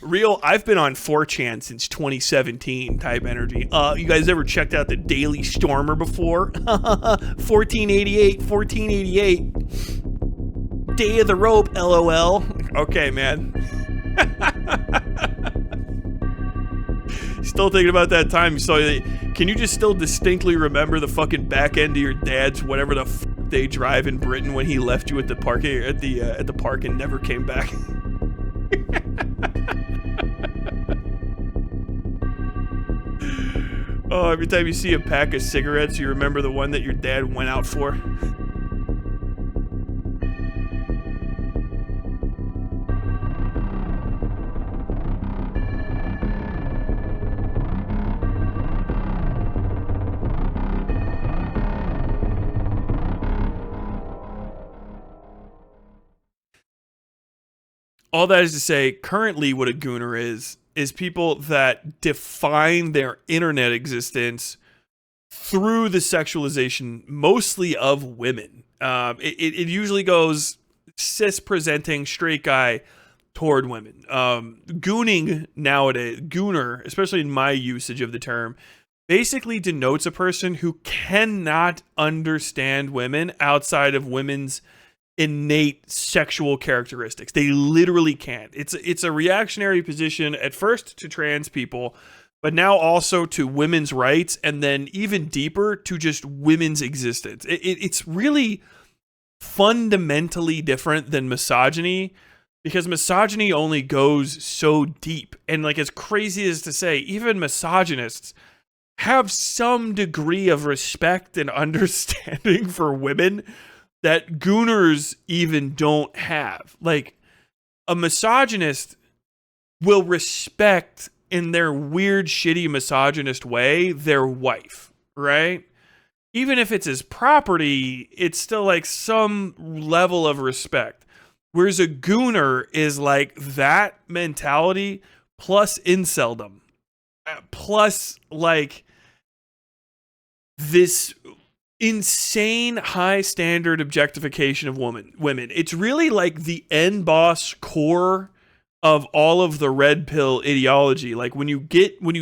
Real, I've been on 4chan since 2017 type energy. You guys ever checked out the Daily Stormer before? 1488. Day of the Rope, LOL. Okay, man. Still thinking about that time you saw. Can you just still distinctly remember the fucking back end of your dad's whatever the fuck they drive in Britain when he left you at the park at the park and never came back? Oh, every time you see a pack of cigarettes, you remember the one that your dad went out for. All that is to say, currently what a gooner is people that define their internet existence through the sexualization, mostly of women. It usually goes cis-presenting straight guy toward women. Gooning nowadays, gooner, especially in my usage of the term, basically denotes a person who cannot understand women outside of women's innate sexual characteristics. They literally can't. It's a reactionary position at first to trans people, but now also to women's rights, and then even deeper to just women's existence. It's really fundamentally different than misogyny, because misogyny only goes so deep. And like, as crazy as to say, even misogynists have some degree of respect and understanding for women that gooners even don't have. Like, a misogynist will respect, in their weird, shitty, misogynist way, their wife, right? Even if it's his property, it's still like some level of respect. Whereas a gooner is like that mentality plus inceldom, plus like this insane high standard objectification of women. It's really like the end boss core of all of the red pill ideology. Like, when you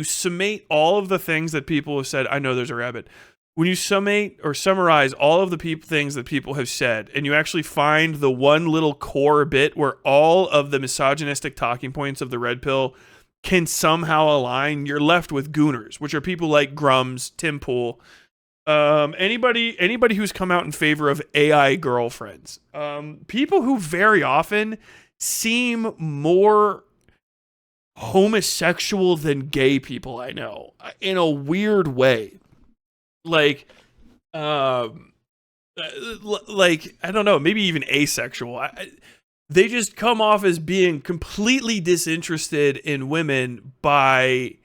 summate all of the things that people have said, I know there's a rabbit. When you summate or summarize all of the things that people have said, and you actually find the one little core bit where all of the misogynistic talking points of the red pill can somehow align, you're left with gooners, which are people like Grums, Tim Pool, anybody who's come out in favor of AI girlfriends, people who very often seem more homosexual than gay people I know, in a weird way. Like, I don't know, maybe even asexual. They just come off as being completely disinterested in women by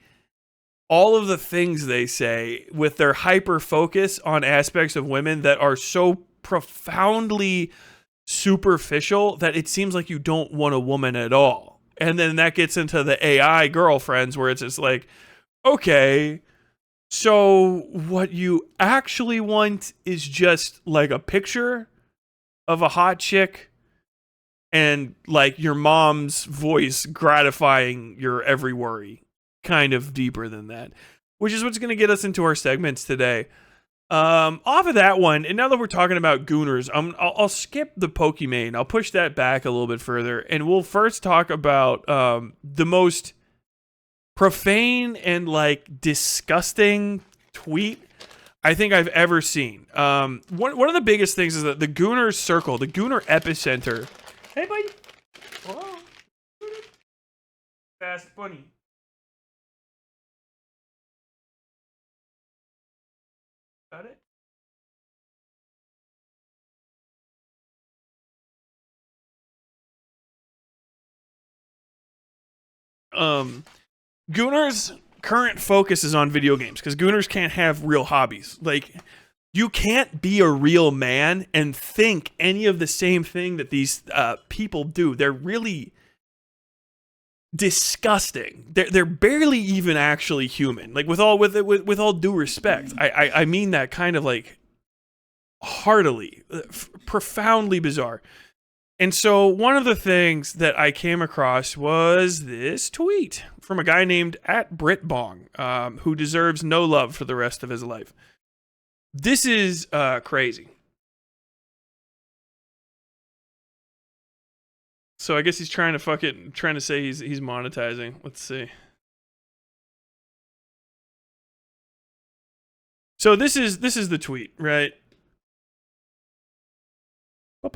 all of the things they say, with their hyper focus on aspects of women that are so profoundly superficial that it seems like you don't want a woman at all. And then that gets into the AI girlfriends, where it's just like, okay, so what you actually want is just like a picture of a hot chick and like your mom's voice gratifying your every worry. Kind of deeper than that, which is what's going to get us into our segments today. Off of that one, and now that we're talking about gooners, I'll skip the Pokimane. I'll push that back a little bit further, and we'll first talk about the most profane and like disgusting tweet I think I've ever seen. One of the biggest things is that the Gooners circle, the Gooner epicenter. Hey, buddy. Hello. Fast bunny. Got it? Gooners' current focus is on video games, because Gooners can't have real hobbies. Like, you can't be a real man and think any of the same thing that these people do. They're really disgusting. They're barely even actually human. Like, with all due respect, I mean that kind of like heartily, profoundly bizarre. And so one of the things that I came across was this tweet from a guy named @BritBong, who deserves no love for the rest of his life. This is crazy. So I guess he's trying to say he's monetizing. Let's see. So this is the tweet, right? This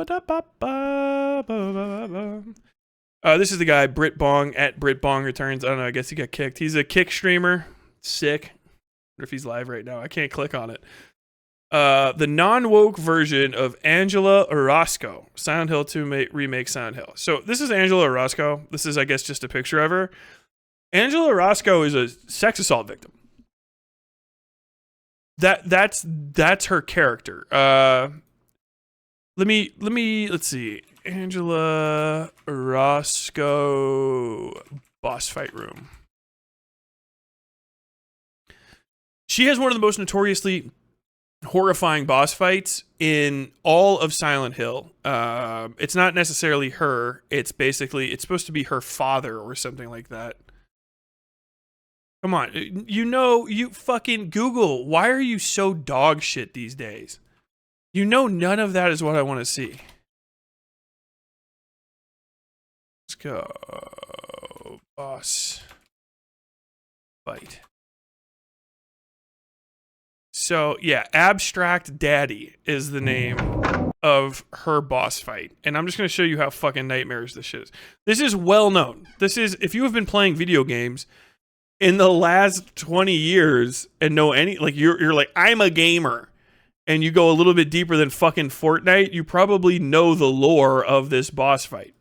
is the guy BritBong @BritBong returns. I don't know. I guess he got kicked. He's a kick streamer. Sick. I wonder if he's live right now. I can't click on it. The non-woke version of Angela Orozco. Silent Hill 2 remake Silent Hill. So this is Angela Orozco. This is, I guess, just a picture of her. Angela Orozco is a sex assault victim. That's her character. Let's see. Angela Orozco boss fight room. She has one of the most notoriously horrifying boss fights in all of Silent Hill. It's not necessarily her. It's supposed to be her father or something like that. Come on, you fucking Google. Why are you so dog shit these days? None of that is what I want to see. Let's go. Boss fight. So, yeah, Abstract Daddy is the name of her boss fight. And I'm just going to show you how fucking nightmarish this shit is. This is well known. If you have been playing video games in the last 20 years and know you're like, I'm a gamer, and you go a little bit deeper than fucking Fortnite, you probably know the lore of this boss fight.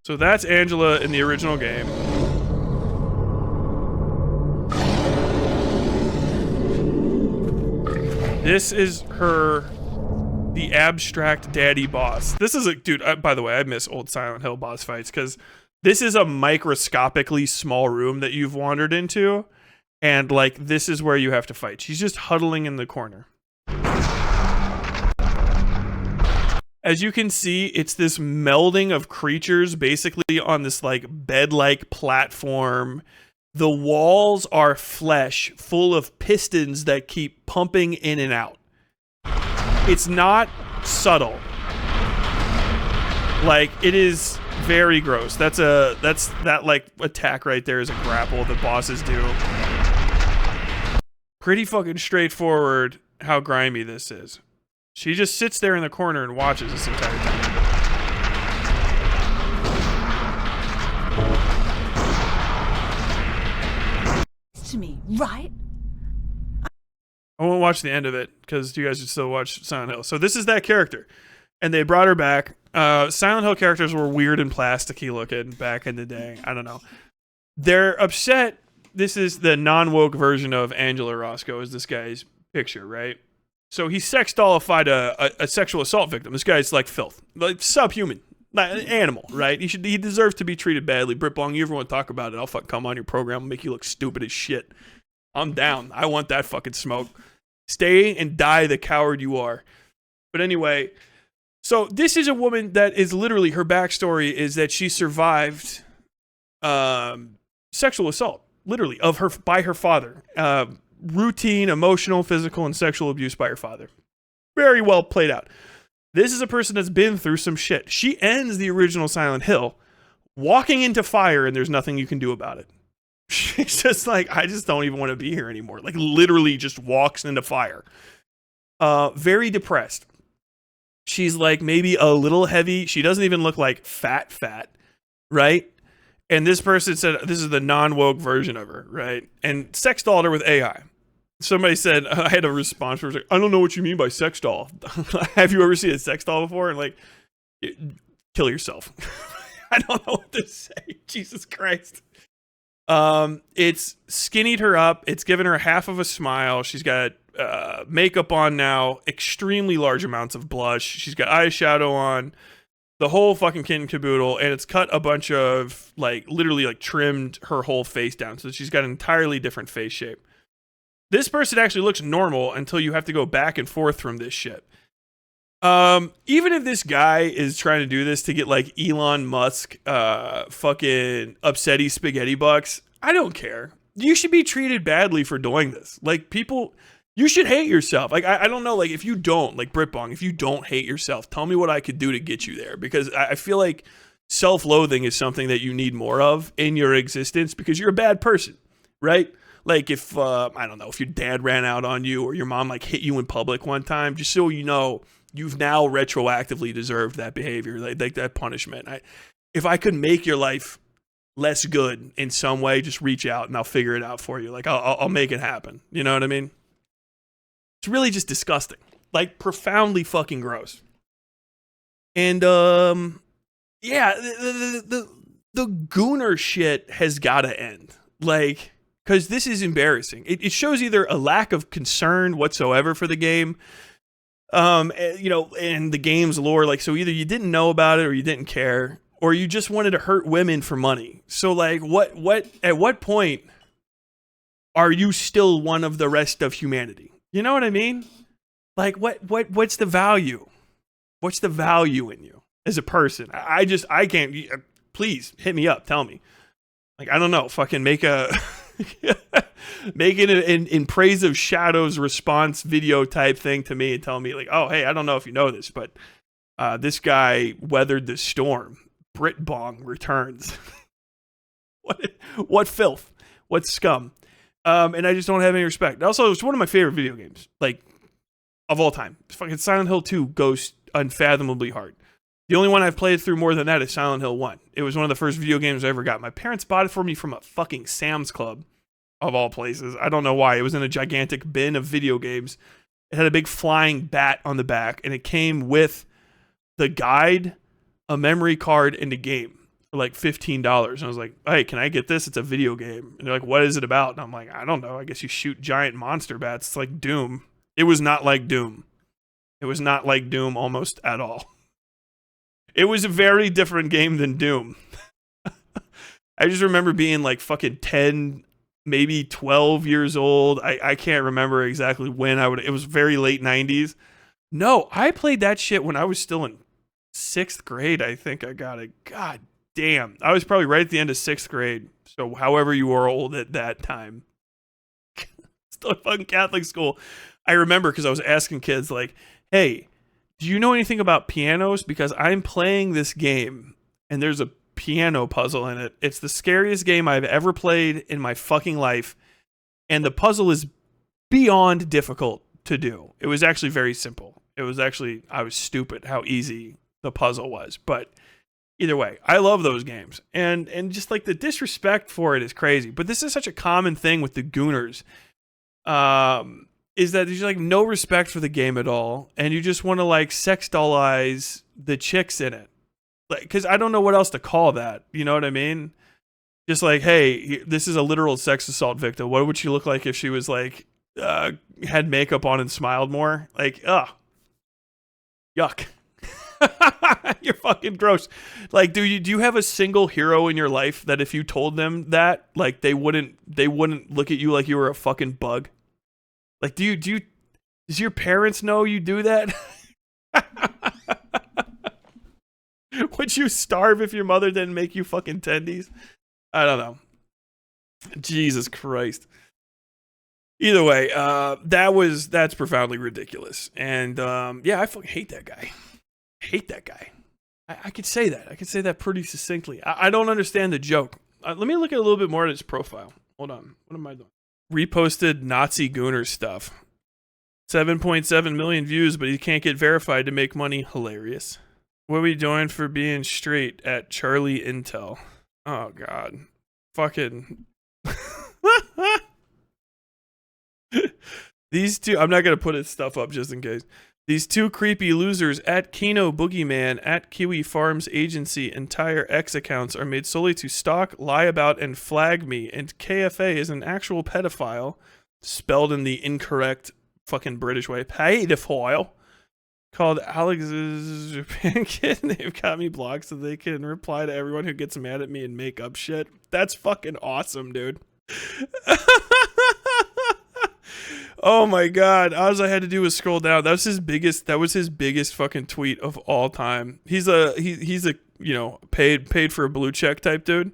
So that's Angela in the original game. This is her, the Abstract Daddy boss. This is dude, by the way, I miss old Silent Hill boss fights, because this is a microscopically small room that you've wandered into, and this is where you have to fight. She's just huddling in the corner. As you can see, it's this melding of creatures basically on this bed-like platform. The walls are flesh full of pistons that keep pumping in and out. It's not subtle. It is very gross. That attack right there is a grapple that bosses do. Pretty fucking straightforward how grimy this is. She just sits there in the corner and watches this entire time. To me, right? I won't watch the end of it because you guys should still watch Silent Hill. So this is that character, and they brought her back. Silent Hill characters were weird and plasticky looking back in the day. I don't know. They're upset. This is the non-woke version of Angela Orozco, is this guy's picture, right? So he sex dollified a sexual assault victim. This guy's like filth, like subhuman, like an animal, right? He deserves to be treated badly. BritBong, you ever want to talk about it? I'll fucking come on your program and make you look stupid as shit. I'm down. I want that fucking smoke. Stay and die the coward you are. But anyway, so this is a woman that is literally, her backstory is that she survived sexual assault, literally, by her father. Routine, emotional, physical, and sexual abuse by her father. Very well played out. This is a person that's been through some shit. She ends the original Silent Hill walking into fire, and there's nothing you can do about it. She's just like, I just don't even want to be here anymore. Literally just walks into fire. Very depressed. She's maybe a little heavy. She doesn't even look like fat, right? And this person said, this is the non-woke version of her, right? And sex dolled her with AI. Somebody said, I had a response where it was I don't know what you mean by sex doll. Have you ever seen a sex doll before? And kill yourself. I don't know what to say. Jesus Christ. It's skinnied her up. It's given her half of a smile. She's got makeup on now, extremely large amounts of blush. She's got eyeshadow on. The whole fucking kit and caboodle, and it's cut a bunch of, literally, trimmed her whole face down. So she's got an entirely different face shape. This person actually looks normal until you have to go back and forth from this shit. Even if this guy is trying to do this to get like Elon Musk, fucking upsetty spaghetti bucks, I don't care. You should be treated badly for doing this. Like, people, you should hate yourself. Like, I don't know, like, if you don't, like, Britbong, if you don't hate yourself, tell me what I could do to get you there. Because I feel like self-loathing is something that you need more of in your existence because you're a bad person, right? Like, if, I don't know, if your dad ran out on you or your mom, like, hit you in public one time, just so you know, you've now retroactively deserved that behavior, like that punishment. If I could make your life less good in some way, just reach out and I'll figure it out for you. Like, I'll make it happen. You know what I mean? It's really just disgusting. Like, profoundly fucking gross. And, yeah, the gooner shit has got to end. Like, because this is embarrassing. It shows either a lack of concern whatsoever for the game, you know, and the game's lore. Like, so either you didn't know about it or you didn't care, or you just wanted to hurt women for money. So, like, at what point are you still one of the rest of humanity? You know what I mean? Like, what's the value? What's the value in you as a person? I can't. Please hit me up. Tell me. Like, I don't know. Fucking make it in praise of Shadow's response video type thing to me and tell me, like, oh, hey, I don't know if you know this, but this guy weathered the storm. Britbong returns. What filth? What scum? And I just don't have any respect. Also, it's one of my favorite video games, like, of all time. Fucking Silent Hill 2 goes unfathomably hard. The only one I've played through more than that is Silent Hill 1. It was one of the first video games I ever got. My parents bought it for me from a fucking Sam's Club, of all places. I don't know why. It was in a gigantic bin of video games. It had a big flying bat on the back, and it came with the guide, a memory card, and a game for like $15. And I was like, hey, can I get this? It's a video game. And they're like, what is it about? And I'm like, I don't know. I guess you shoot giant monster bats. It's like Doom. It was not like Doom. It was not like Doom almost at all. It was a very different game than Doom. I just remember being like fucking 10, maybe 12 years old. I can't remember exactly when it was very late 90s. No, I played that shit when I was still in 6th grade. I think I got it. God damn. I was probably right at the end of 6th grade. So however you were old at that time. Still in fucking Catholic school. I remember because I was asking kids like, hey, do you know anything about pianos? Because I'm playing this game and there's a piano puzzle in it. It's the scariest game I've ever played in my fucking life. And the puzzle is beyond difficult to do. It was actually very simple. I was stupid how easy the puzzle was. But either way, I love those games. And just like the disrespect for it is crazy. But this is such a common thing with the Gooners. Is that there's like no respect for the game at all, and you just want to like sex dollize the chicks in it, like, because I don't know what else to call that. You know what I mean? Just like, hey, this is a literal sex assault victim. What would she look like if she was like had makeup on and smiled more? Like, yuck. You're fucking gross. Like, do you have a single hero in your life that if you told them that, like, they wouldn't look at you like you were a fucking bug? Like, does your parents know you do that? Would you starve if your mother didn't make you fucking tendies? I don't know. Jesus Christ. Either way, that's profoundly ridiculous. And yeah, I fucking hate that guy. Hate that guy. I could say that. I could say that pretty succinctly. I don't understand the joke. Let me look at a little bit more at his profile. Hold on. What am I doing? Reposted Nazi Gooner stuff. 7.7 million views, but he can't get verified to make money. Hilarious. What are we doing for being straight at Charlie Intel? Oh, God. Fucking. These two, I'm not going to put his stuff up just in case. These two creepy losers at Kino Boogeyman at Kiwi Farms Agency entire X accounts are made solely to stalk, lie about, and flag me. And KFA is an actual pedophile, spelled in the incorrect fucking British way. Pedophile. Called Alex's Japan Kid. They've got me blocked so they can reply to everyone who gets mad at me and make up shit. That's fucking awesome, dude. Oh my god! All I had to do was scroll down. That was his biggest. That was his biggest fucking tweet of all time. He's a he's a paid for a blue check type dude.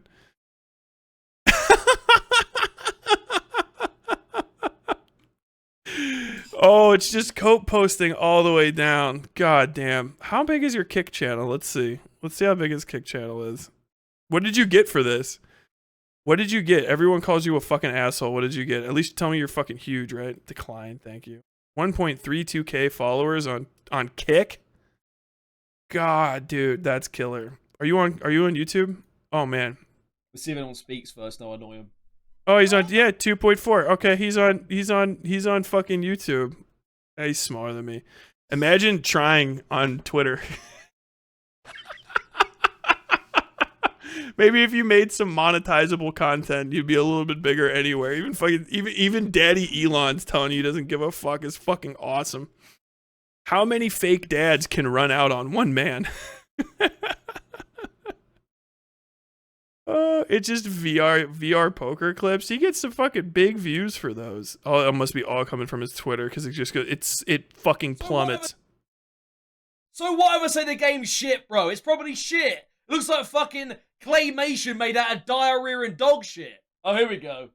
Oh, it's just Cope posting all the way down. God damn. How big is your Kick channel? Let's see. Let's see how big his Kick channel is. What did you get for this? What did you get? Everyone calls you a fucking asshole. What did you get? At least tell me you're fucking huge, right? Decline, thank you. 1.32k followers on Kick? God, dude, that's killer. Are you on YouTube? Oh man. Let's see if anyone speaks first, no, I'll annoy him. Oh, he's on 2.4. Okay, he's on fucking YouTube. Yeah, he's smaller than me. Imagine trying on Twitter. Maybe if you made some monetizable content, you'd be a little bit bigger anywhere. Even Daddy Elon's telling you he doesn't give a fuck is fucking awesome. How many fake dads can run out on one man? It's just VR poker clips. He gets some fucking big views for those. Oh, it must be all coming from his Twitter because it just goes. It fucking plummets. So whatever say the game's shit, bro. It's probably shit. It looks like fucking claymation made out of diarrhea and dog shit. Oh, here we go.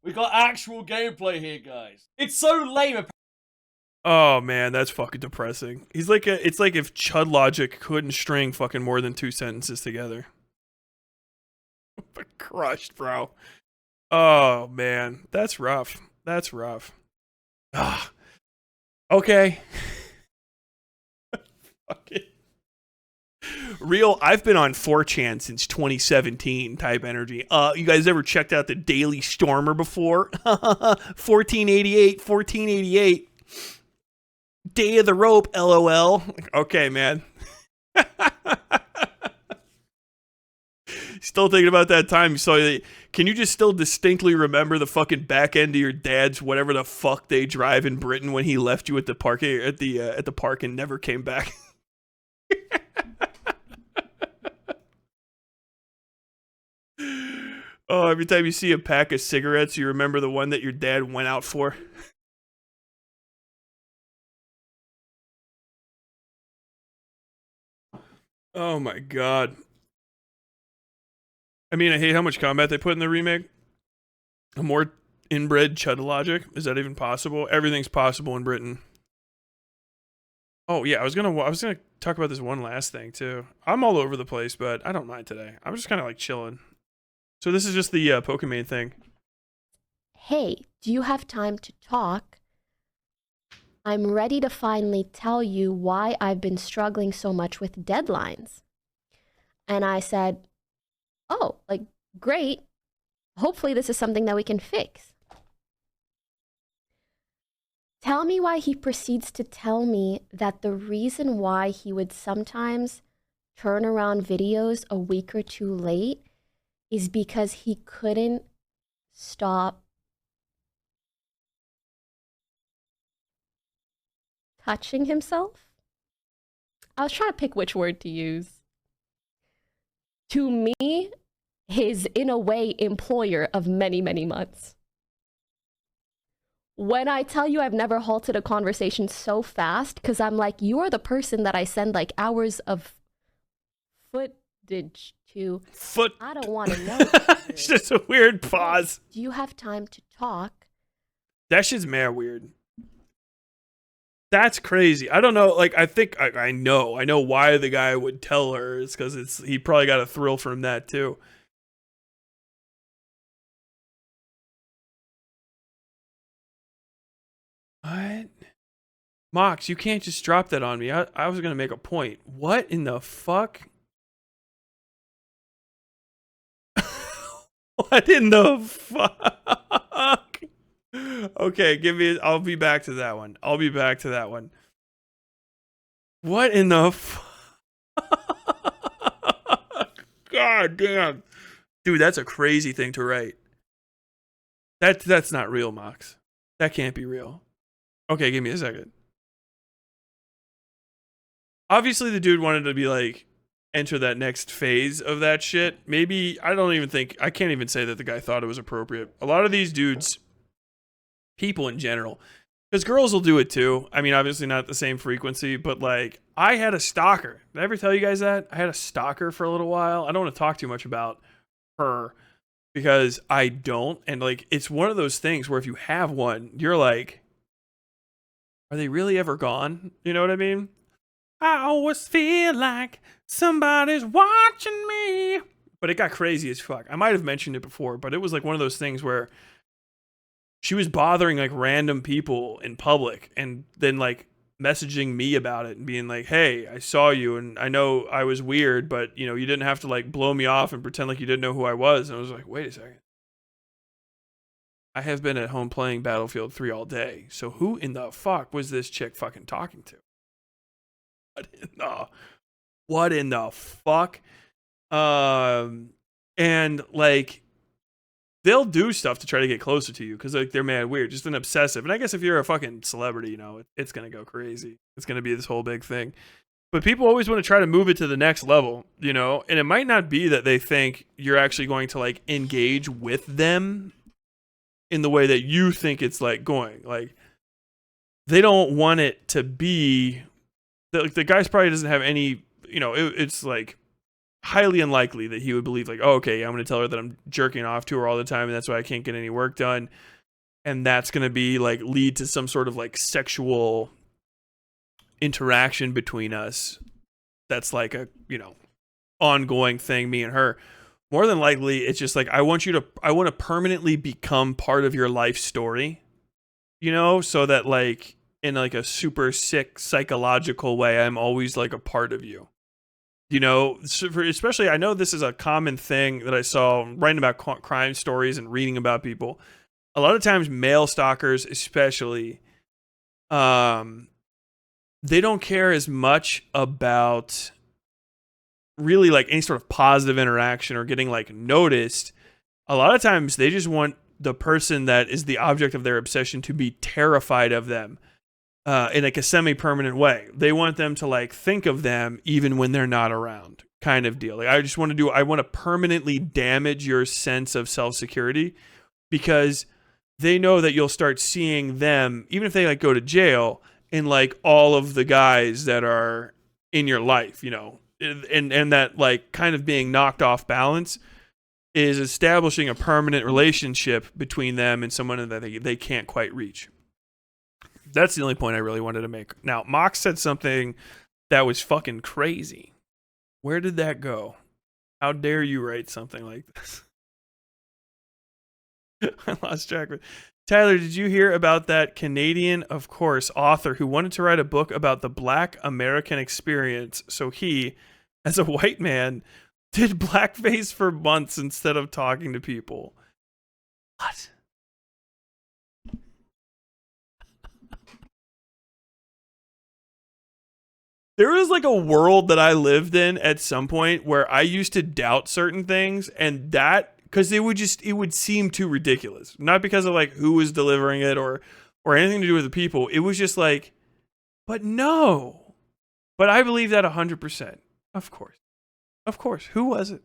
We got actual gameplay here, guys. It's so lame. Oh man, that's fucking depressing. It's like if Chud Logic couldn't string fucking more than 2 sentences together. Crushed, bro. Oh man, that's rough. That's rough. Ah. Okay. Fuck it. Real, I've been on 4chan since 2017 type energy. You guys ever checked out the Daily Stormer before? 1488. Day of the Rope, LOL. Okay, man. Still thinking about that time you saw that. Can you just still distinctly remember the fucking back end of your dad's whatever the fuck they drive in Britain when he left you at the park at the park and never came back? Oh, every time you see a pack of cigarettes, you remember the one that your dad went out for. Oh my god. I mean, I hate how much combat they put in the remake. A more inbred Chud Logic. Is that even possible? Everything's possible in Britain. Oh yeah, I was gonna talk about this one last thing too. I'm all over the place, but I don't mind today. I'm just kind of like chilling. So this is just the Pokemon thing. Hey, do you have time to talk? I'm ready to finally tell you why I've been struggling so much with deadlines. And I said, oh, like, great. Hopefully this is something that we can fix. Tell me why he proceeds to tell me that the reason why he would sometimes turn around videos a week or two late is because he couldn't stop touching himself. I was trying to pick which word to use. To me, his, in a way, employer of many, many months. When I tell you I've never halted a conversation so fast, because I'm like, you are the person that I send like hours of footage to. I don't want to know. It's just a weird pause. Do you have time to talk? That shit's mad weird. That's crazy. I don't know. Like, I think I know why the guy would tell her. It's because he probably got a thrill from that too. What? Mox, you can't just drop that on me. I was gonna make a point. What in the fuck? What in the fuck? Okay, I'll be back to that one. What in the God damn. Dude, that's a crazy thing to write. That's not real, Mox. That can't be real. Okay, give me a second. Obviously, the dude wanted to be like, enter that next phase of that shit. Maybe, I can't even say that the guy thought it was appropriate. A lot of these dudes people in general. Because girls will do it too. I mean, obviously not at the same frequency, but like, I had a stalker. Did I ever tell you guys that? I had a stalker for a little while. I don't want to talk too much about her because I don't. And like, it's one of those things where if you have one, you're like, are they really ever gone? You know what I mean? I always feel like somebody's watching me. But it got crazy as fuck. I might have mentioned it before, but it was like one of those things where she was bothering like random people in public and then like messaging me about it and being like, hey, I saw you and I know I was weird, but you know, you didn't have to like blow me off and pretend like you didn't know who I was. And I was like, wait a second. I have been at home playing Battlefield 3 all day. So who in the fuck was this chick fucking talking to? What in the fuck? And like, they'll do stuff to try to get closer to you because like they're mad weird, just an obsessive. And I guess if you're a fucking celebrity, you know, it's gonna go crazy. It's gonna be this whole big thing. But people always want to try to move it to the next level, you know. And it might not be that they think you're actually going to like engage with them in the way that you think it's like going. Like they don't want it to be. The guy's probably doesn't have any. You know, it's like highly unlikely that he would believe like, oh, okay, I'm going to tell her that I'm jerking off to her all the time and that's why I can't get any work done. And that's going to be like lead to some sort of like sexual interaction between us. That's like a, you know, ongoing thing, me and her. More than likely, it's just like, I want to permanently become part of your life story, you know, so that like in like a super sick psychological way, I'm always like a part of you. You know, especially, I know this is a common thing that I saw writing about crime stories and reading about people. A lot of times, male stalkers, especially, they don't care as much about really like any sort of positive interaction or getting like noticed. A lot of times, they just want the person that is the object of their obsession to be terrified of them. In like a semi-permanent way. They want them to like think of them even when they're not around, kind of deal. Like I want to permanently damage your sense of self-security because they know that you'll start seeing them, even if they like go to jail, in like all of the guys that are in your life, you know, and that like kind of being knocked off balance is establishing a permanent relationship between them and someone that they can't quite reach. That's the only point I really wanted to make. Now, Mox said something that was fucking crazy. Where did that go? How dare you write something like this? I lost track of it. Tyler, did you hear about that Canadian, of course, author who wanted to write a book about the Black American experience? So he, as a white man, did blackface for months instead of talking to people. What? There was like a world that I lived in at some point where I used to doubt certain things, and that because it would seem too ridiculous. Not because of like who was delivering it or anything to do with the people. It was just like, but no. But I believe that 100%. Of course. Who was it?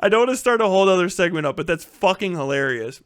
I don't want to start a whole other segment up, but that's fucking hilarious.